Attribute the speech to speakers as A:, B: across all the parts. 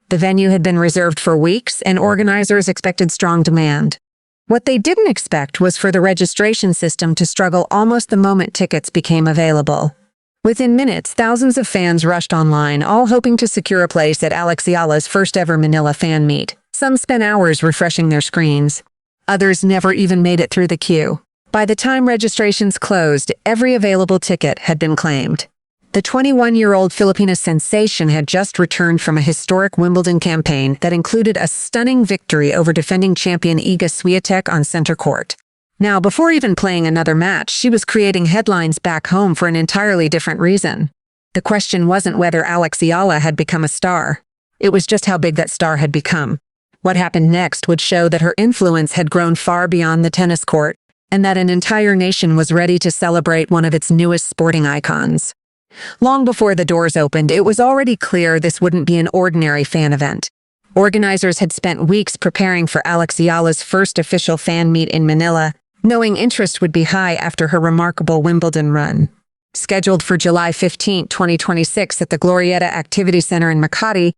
A: The venue had been reserved for weeks, and organizers expected strong demand. What they didn't expect was for the registration system to struggle almost the moment tickets became available. Within minutes, thousands of fans rushed online, all hoping to secure a place at Alex Eala's first-ever Manila fan meet. Some spent hours refreshing their screens. Others never even made it through the queue. By the time registrations closed, every available ticket had been claimed. The 21-year-old Filipina sensation had just returned from a historic Wimbledon campaign that included a stunning victory over defending champion Iga Swiatek on center court. Now, before even playing another match, she was creating headlines back home for an entirely different reason. The question wasn't whether Alex Eala had become a star. It was just how big that star had become. What happened next would show that her influence had grown far beyond the tennis court, and that an entire nation was ready to celebrate one of its newest sporting icons. Long before the doors opened, it was already clear this wouldn't be an ordinary fan event. Organizers had spent weeks preparing for Alex Eala's first official fan meet in Manila, knowing interest would be high after her remarkable Wimbledon run. Scheduled for July 15, 2026 at the Glorieta Activity Center in Makati,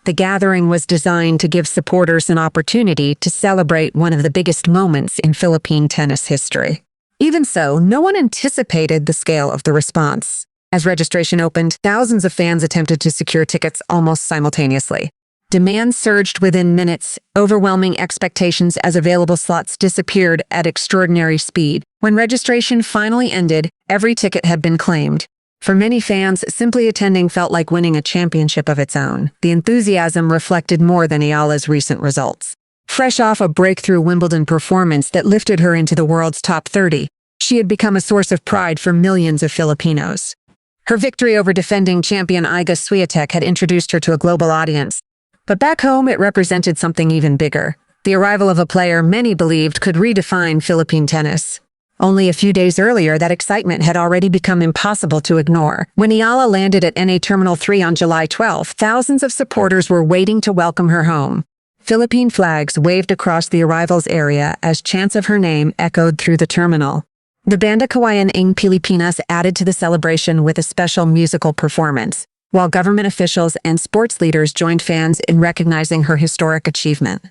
A: the gathering was designed to give supporters an opportunity to celebrate one of the biggest moments in Philippine tennis history. Even so, no one anticipated the scale of the response. As registration opened, thousands of fans attempted to secure tickets almost simultaneously. Demand surged within minutes, overwhelming expectations as available slots disappeared at extraordinary speed. When registration finally ended, every ticket had been claimed. For many fans, simply attending felt like winning a championship of its own. The enthusiasm reflected more than Eala's recent results. Fresh off a breakthrough Wimbledon performance that lifted her into the world's top 30, she had become a source of pride for millions of Filipinos. Her victory over defending champion Iga Swiatek had introduced her to a global audience. But back home, it represented something even bigger. The arrival of a player many believed could redefine Philippine tennis. Only a few days earlier, that excitement had already become impossible to ignore. When Eala landed at NA Terminal 3 on July 12, thousands of supporters were waiting to welcome her home. Philippine flags waved across the arrivals area as chants of her name echoed through the terminal. The Banda Kawayan ng Pilipinas added to the celebration with a special musical performance, while government officials and sports leaders joined fans in recognizing her historic achievement.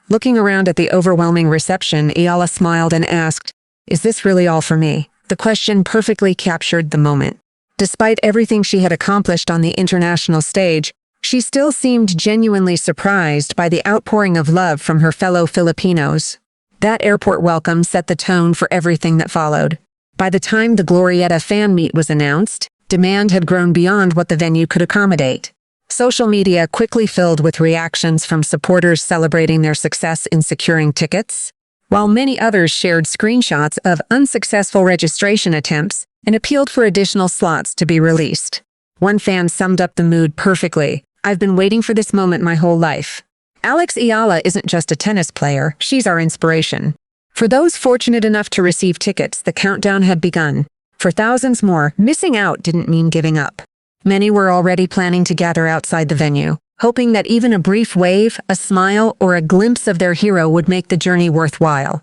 A: Looking around at the overwhelming reception, Eala smiled and asked, "Is this really all for me?" The question perfectly captured the moment. Despite everything she had accomplished on the international stage, she still seemed genuinely surprised by the outpouring of love from her fellow Filipinos. That airport welcome set the tone for everything that followed. By the time the Glorieta fan meet was announced, demand had grown beyond what the venue could accommodate. Social media quickly filled with reactions from supporters celebrating their success in securing tickets, while many others shared screenshots of unsuccessful registration attempts and appealed for additional slots to be released. One fan summed up the mood perfectly. "I've been waiting for this moment my whole life." Alex Eala isn't just a tennis player, she's our inspiration. For those fortunate enough to receive tickets, the countdown had begun. For thousands more, missing out didn't mean giving up. Many were already planning to gather outside the venue, hoping that even a brief wave, a smile, or a glimpse of their hero would make the journey worthwhile.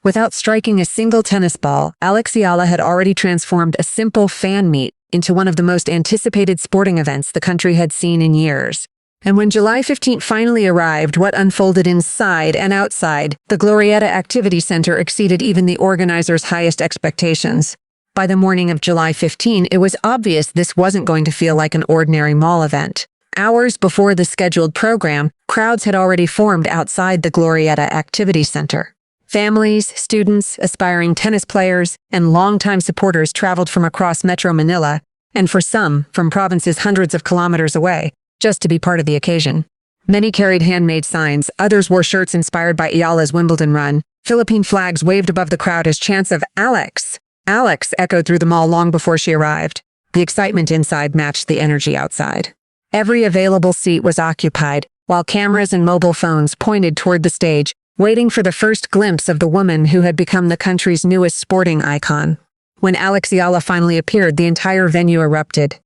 A: Without striking a single tennis ball, Alex Eala had already transformed a simple fan meet into one of the most anticipated sporting events the country had seen in years. And when July 15 finally arrived, what unfolded inside and outside the Glorieta Activity Center exceeded even the organizers' highest expectations. By the morning of July 15, it was obvious this wasn't going to feel like an ordinary mall event. Hours before the scheduled program, crowds had already formed outside the Glorieta Activity Center. Families, students, aspiring tennis players, and longtime supporters traveled from across Metro Manila, and for some, from provinces hundreds of kilometers away, just to be part of the occasion. Many carried handmade signs, others wore shirts inspired by Eala's Wimbledon run. Philippine flags waved above the crowd as chants of "Alex! Alex!" echoed through the mall long before she arrived. The excitement inside matched the energy outside. Every available seat was occupied, while cameras and mobile phones pointed toward the stage, waiting for the first glimpse of the woman who had become the country's newest sporting icon. When Alex Eala finally appeared, the entire venue erupted.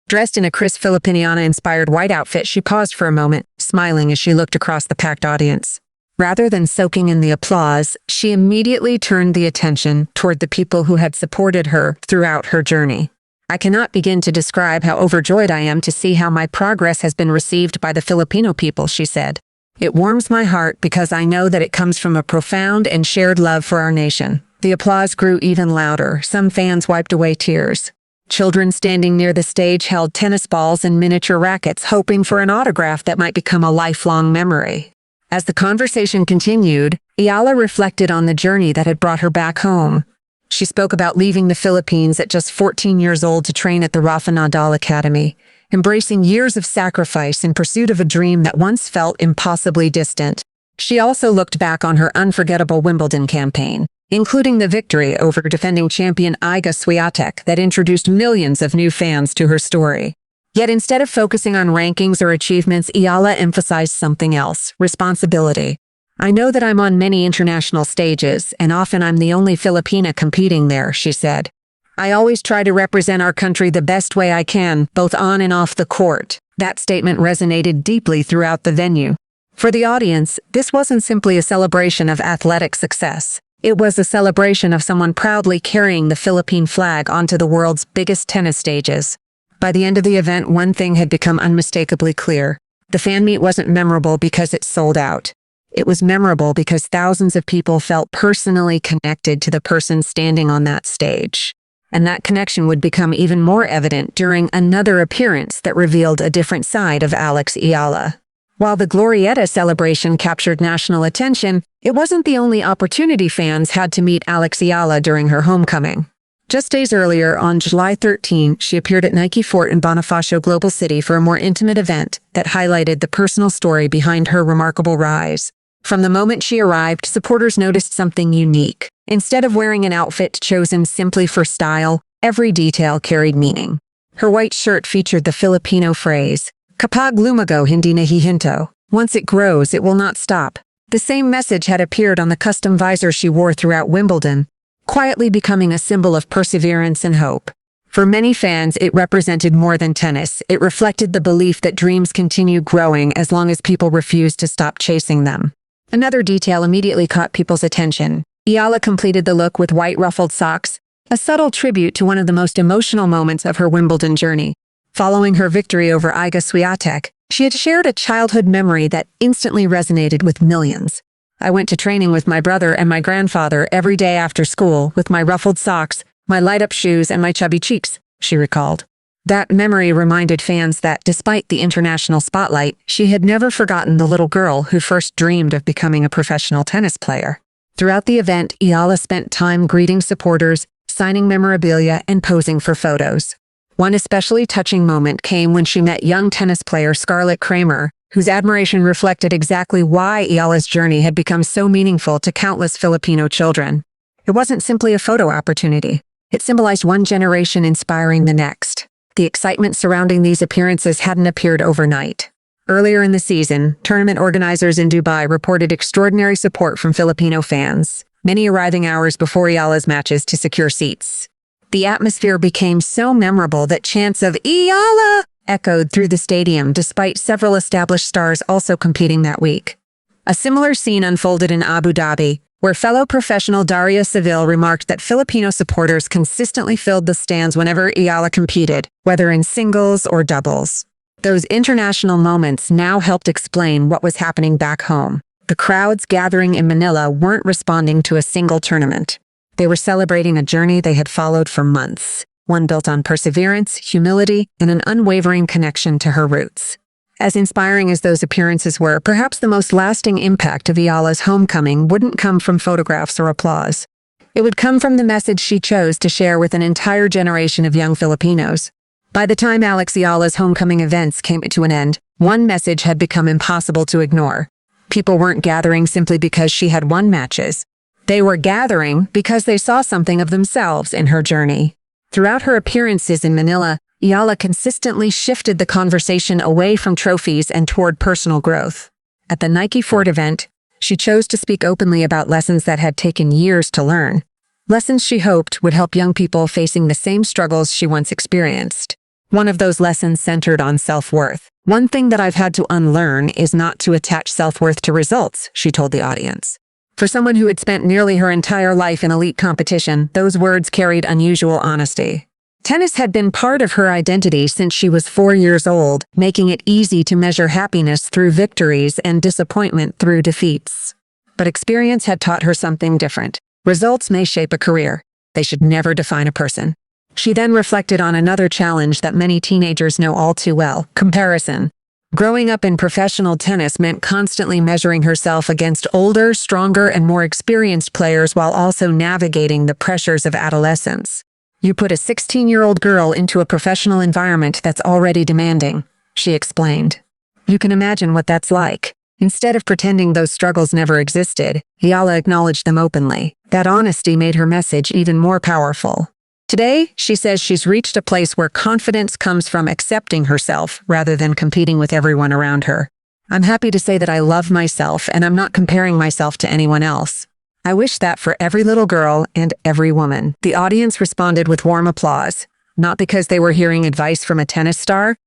A: Dressed in a crisp Filipiniana-inspired white outfit, she paused for a moment, smiling as she looked across the packed audience. Rather than soaking in the applause, she immediately turned the attention toward the people who had supported her throughout her journey. I cannot begin to describe how overjoyed I am to see how my progress has been received by the Filipino people, she said. It warms my heart because I know that it comes from a profound and shared love for our nation. The applause grew even louder. Some fans wiped away tears. Children standing near the stage held tennis balls and miniature rackets, hoping for an autograph that might become a lifelong memory. As the conversation continued, Eala reflected on the journey that had brought her back home. She spoke about leaving the Philippines at just 14 years old to train at the Rafa Nadal Academy, embracing years of sacrifice in pursuit of a dream that once felt impossibly distant. She also looked back on her unforgettable Wimbledon campaign, including the victory over defending champion Iga Swiatek that introduced millions of new fans to her story. Yet instead of focusing on rankings or achievements, Eala emphasized something else: responsibility. I know that I'm on many international stages, and often I'm the only Filipina competing there, she said. I always try to represent our country the best way I can, both on and off the court. That statement resonated deeply throughout the venue. For the audience, this wasn't simply a celebration of athletic success. It was a celebration of someone proudly carrying the Philippine flag onto the world's biggest tennis stages. By the end of the event, one thing had become unmistakably clear. The fan meet wasn't memorable because it sold out. It was memorable because thousands of people felt personally connected to the person standing on that stage. And that connection would become even more evident during another appearance that revealed a different side of Alex Eala. While the Glorieta celebration captured national attention, it wasn't the only opportunity fans had to meet Alex Eala during her homecoming. Just days earlier, on July 13, she appeared at Nike Fort in Bonifacio Global City for a more intimate event that highlighted the personal story behind her remarkable rise. From the moment she arrived, supporters noticed something unique. Instead of wearing an outfit chosen simply for style, every detail carried meaning. Her white shirt featured the Filipino phrase, "Kapag lumago, hindi nahihinto." Once it grows, it will not stop. The same message had appeared on the custom visor she wore throughout Wimbledon, quietly becoming a symbol of perseverance and hope. For many fans, it represented more than tennis. It reflected the belief that dreams continue growing as long as people refuse to stop chasing them. Another detail immediately caught people's attention. Eala completed the look with white ruffled socks, a subtle tribute to one of the most emotional moments of her Wimbledon journey. Following her victory over Iga Swiatek, she had shared a childhood memory that instantly resonated with millions. I went to training with my brother and my grandfather every day after school with my ruffled socks, my light-up shoes, and my chubby cheeks, she recalled. That memory reminded fans that, despite the international spotlight, she had never forgotten the little girl who first dreamed of becoming a professional tennis player. Throughout the event, Eala spent time greeting supporters, signing memorabilia, and posing for photos. One especially touching moment came when she met young tennis player Scarlett Kramer, whose admiration reflected exactly why Eala's journey had become so meaningful to countless Filipino children. It wasn't simply a photo opportunity. It symbolized one generation inspiring the next. The excitement surrounding these appearances hadn't appeared overnight. Earlier in the season, tournament organizers in Dubai reported extraordinary support from Filipino fans, many arriving hours before Eala's matches to secure seats. The atmosphere became so memorable that chants of "Eala" echoed through the stadium, despite several established stars also competing that week. A similar scene unfolded in Abu Dhabi, where fellow professional Daria Seville remarked that Filipino supporters consistently filled the stands whenever Eala competed, whether in singles or doubles. Those international moments now helped explain what was happening back home. The crowds gathering in Manila weren't responding to a single tournament. They were celebrating a journey they had followed for months, one built on perseverance, humility, and an unwavering connection to her roots. As inspiring as those appearances were, perhaps the most lasting impact of Eala's homecoming wouldn't come from photographs or applause. It would come from the message she chose to share with an entire generation of young Filipinos. By the time Alex Eala's homecoming events came to an end, one message had become impossible to ignore. People weren't gathering simply because she had won matches. They were gathering because they saw something of themselves in her journey. Throughout her appearances in Manila, Eala consistently shifted the conversation away from trophies and toward personal growth. At the Nike Fort event, she chose to speak openly about lessons that had taken years to learn. Lessons she hoped would help young people facing the same struggles she once experienced. One of those lessons centered on self-worth. "One thing that I've had to unlearn is not to attach self-worth to results," she told the audience. For someone who had spent nearly her entire life in elite competition, those words carried unusual honesty. Tennis had been part of her identity since she was 4 years old, making it easy to measure happiness through victories and disappointment through defeats. But experience had taught her something different. Results may shape a career. They should never define a person. She then reflected on another challenge that many teenagers know all too well: comparison. Growing up in professional tennis meant constantly measuring herself against older, stronger, and more experienced players while also navigating the pressures of adolescence. You put a 16-year-old girl into a professional environment that's already demanding, she explained. You can imagine what that's like. Instead of pretending those struggles never existed, Eala acknowledged them openly. That honesty made her message even more powerful. Today, she says she's reached a place where confidence comes from accepting herself rather than competing with everyone around her. I'm happy to say that I love myself and I'm not comparing myself to anyone else. I wish that for every little girl and every woman. The audience responded with warm applause, not because they were hearing advice from a tennis star,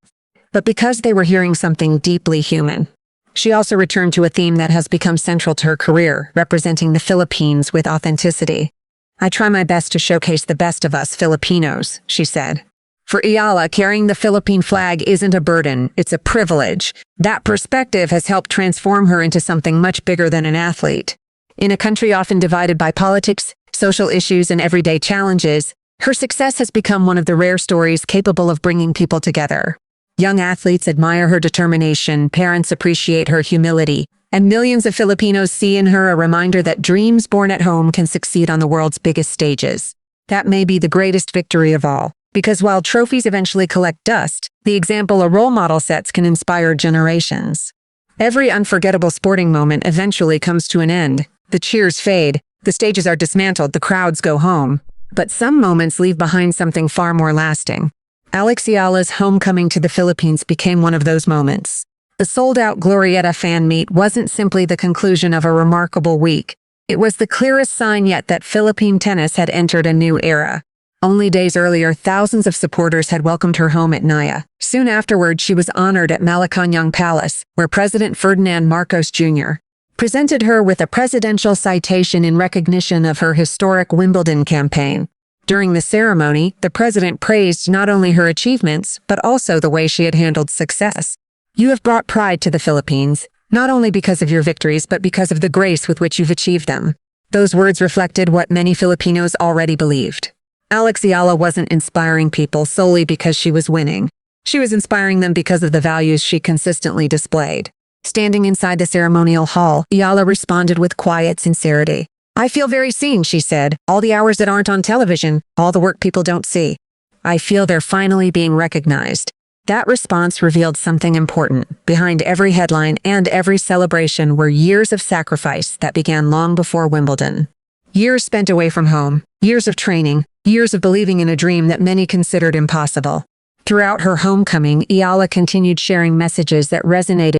A: but because they were hearing something deeply human. She also returned to a theme that has become central to her career, representing the Philippines with authenticity. I try my best to showcase the best of us Filipinos, she said. For Eala, carrying the Philippine flag isn't a burden, it's a privilege. That perspective has helped transform her into something much bigger than an athlete. In a country often divided by politics, social issues, and everyday challenges, her success has become one of the rare stories capable of bringing people together. Young athletes admire her determination, parents appreciate her humility, and millions of Filipinos see in her a reminder that dreams born at home can succeed on the world's biggest stages. That may be the greatest victory of all, because while trophies eventually collect dust, the example a role model sets can inspire generations. Every unforgettable sporting moment eventually comes to an end. The cheers fade, the stages are dismantled, the crowds go home. But some moments leave behind something far more lasting. Alex Eala's homecoming to the Philippines became one of those moments. The sold-out Glorieta fan meet wasn't simply the conclusion of a remarkable week. It was the clearest sign yet that Philippine tennis had entered a new era. Only days earlier, thousands of supporters had welcomed her home at Naya. Soon afterward, she was honored at Malacañang Palace, where President Ferdinand Marcos Jr. presented her with a presidential citation in recognition of her historic Wimbledon campaign. During the ceremony, the president praised not only her achievements, but also the way she had handled success. You have brought pride to the Philippines, not only because of your victories, but because of the grace with which you've achieved them. Those words reflected what many Filipinos already believed. Alex Eala wasn't inspiring people solely because she was winning. She was inspiring them because of the values she consistently displayed. Standing inside the ceremonial hall, Eala responded with quiet sincerity. I feel very seen, she said. All the hours that aren't on television, all the work people don't see. I feel they're finally being recognized. That response revealed something important. Behind every headline and every celebration were years of sacrifice that began long before Wimbledon. Years spent away from home, years of training, years of believing in a dream that many considered impossible. Throughout her homecoming, Eala continued sharing messages that resonated